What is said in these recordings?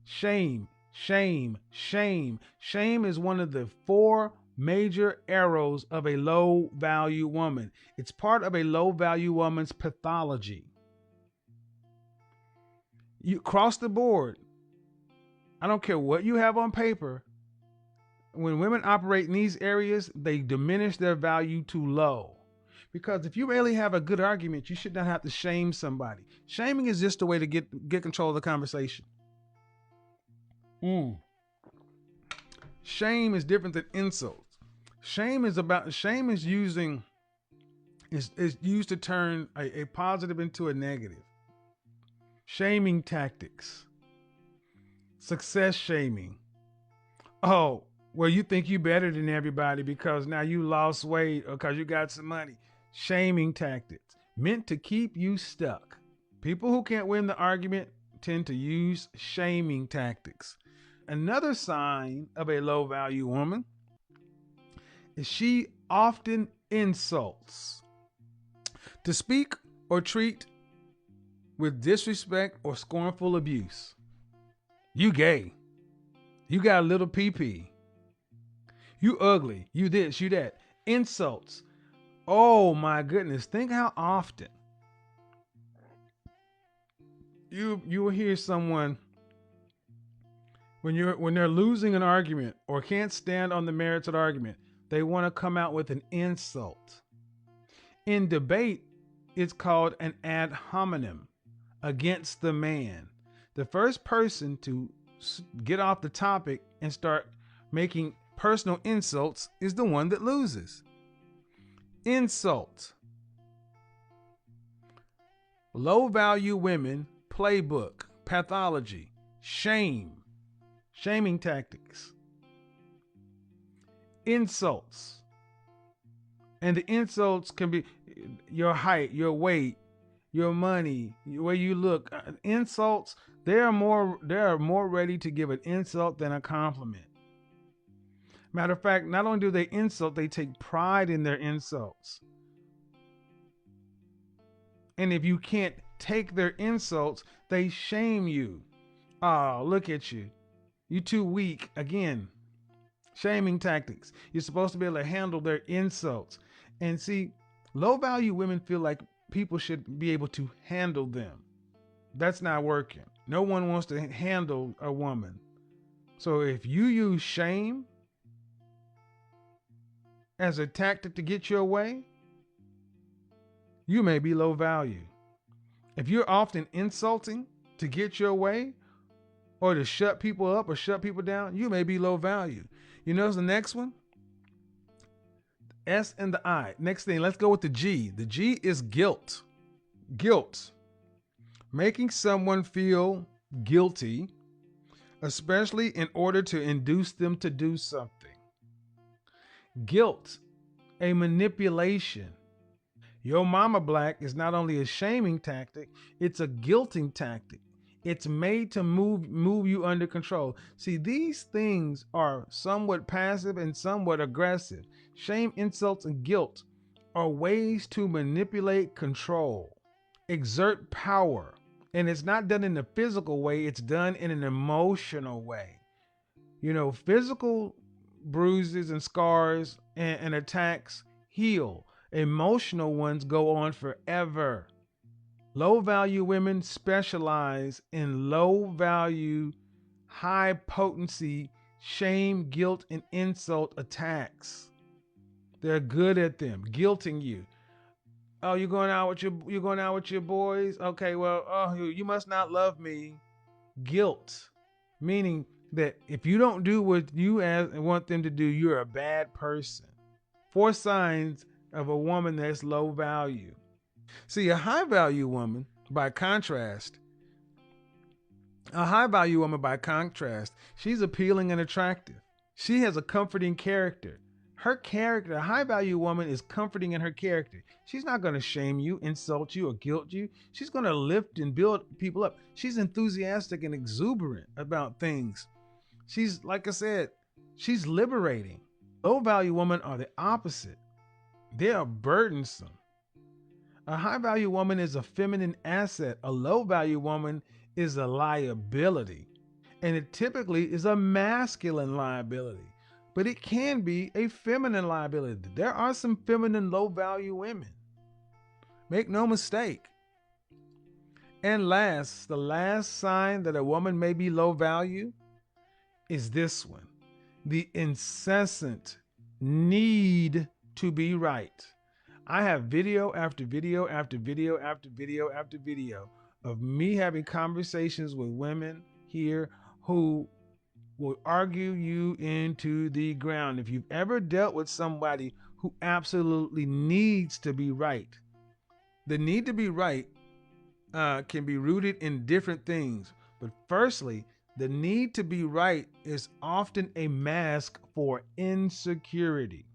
Shame, shame, shame. Shame is one of the four major arrows of a low value woman. It's part of a low value woman's pathology. You cross the board. I don't care what you have on paper. When women operate in these areas, they diminish their value to low. Because if you really have a good argument, you should not have to shame somebody. Shaming is just a way to get control of the conversation. Mm. Shame is different than insults. Shame is used to turn a positive into a negative. Shaming tactics. Success shaming. Oh, well, you think you better than everybody because now you lost weight or because you got some money. Shaming tactics meant to keep you stuck. People who can't win the argument tend to use shaming tactics. Another sign of a low value woman is she often insults. To speak or treat with disrespect or scornful abuse. You gay. You got a little pee-pee. You ugly. You this, you that. Insults. Oh my goodness. Think how often you will hear someone when they're losing an argument or can't stand on the merits of the argument, they want to come out with an insult. In debate, it's called an ad hominem, against the man. The first person to get off the topic and start making personal insults is the one that loses. Insult. Low value women playbook, pathology, shame, shaming tactics, insults. And the insults can be your height, your weight, your money, the way you look. Insults, they are more ready to give an insult than a compliment. Matter of fact, not only do they insult, they take pride in their insults. And if you can't take their insults, they shame you. Oh, look at you. You too weak. Again, shaming tactics. You're supposed to be able to handle their insults. And see, low value women feel like people should be able to handle them. That's not working. No one wants to handle a woman. So if you use shame as a tactic to get your way, you may be low value. If you're often insulting to get your way or to shut people up or shut people down, you may be low value. You notice the next one? S and the I. Next thing, let's go with the G. The G is guilt. Guilt. Making someone feel guilty, especially in order to induce them to do something. Guilt, a manipulation. Your mama black is not only a shaming tactic, it's a guilting tactic. It's made to move you under control. See, these things are somewhat passive and somewhat aggressive. Shame, insults, and guilt are ways to manipulate control, exert power. And it's not done in a physical way, it's done in an emotional way. You know, physical bruises and scars and attacks heal. Emotional ones go on forever. Low value women specialize in low value, high potency, shame, guilt, and insult attacks. They're good at them, guilting you. Oh, you're going out with your boys? Okay, well, oh, you must not love me. Guilt, meaning that if you don't do what you want them to do, you're a bad person. 4 signs of a woman that's low value. See, a high value woman, by contrast, she's appealing and attractive. She has a comforting character. Her character, a high value woman, is comforting in her character. She's not going to shame you, insult you, or guilt you. She's going to lift and build people up. She's enthusiastic and exuberant about things. She's, like I said, she's liberating. Low value women are the opposite. They are burdensome. A high value woman is a feminine asset. A low value woman is a liability. And it typically is a masculine liability, but it can be a feminine liability. There are some feminine, low value women. Make no mistake. And last, the last sign that a woman may be low value is this one: the incessant need to be right. I have video after video after video after video after video of me having conversations with women here who will argue you into the ground. If you've ever dealt with somebody who absolutely needs to be right, the need to be right can be rooted in different things. But firstly, the need to be right is often a mask for insecurity.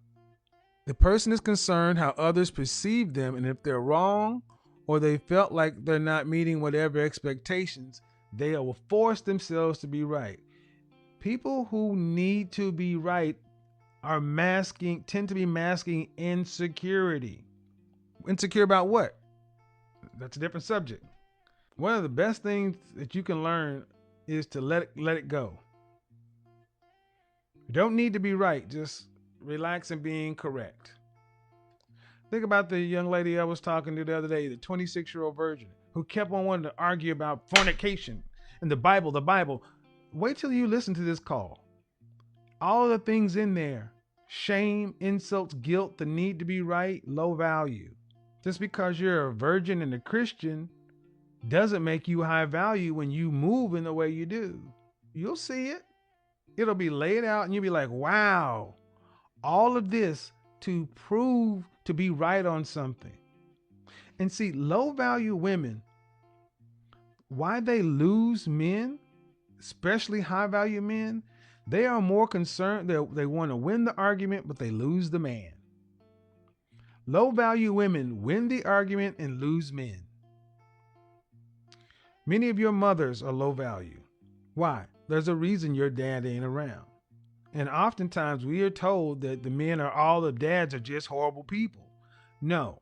The person is concerned how others perceive them, and if they're wrong or they felt like they're not meeting whatever expectations, they will force themselves to be right. People who need to be right tend to be masking insecurity. Insecure about what? That's a different subject. One of the best things that you can learn is to let it go. You don't need to be right. Just relax and being correct. Think about the young lady I was talking to the other day, the 26-year-old virgin who kept on wanting to argue about fornication and the Bible, the Bible. Wait till you listen to this call. All of the things in there: shame, insults, guilt, the need to be right, low value. Just because you're a virgin and a Christian doesn't make you high value when you move in the way you do. You'll see it. It'll be laid out and you'll be like, wow, all of this to prove to be right on something. And see, low value women, why they lose men, especially high value men, they are more concerned that they want to win the argument, but they lose the man. Low value women win the argument and lose men. Many of your mothers are low value. Why? There's a reason your dad ain't around. And oftentimes we are told that the dads are just horrible people. No,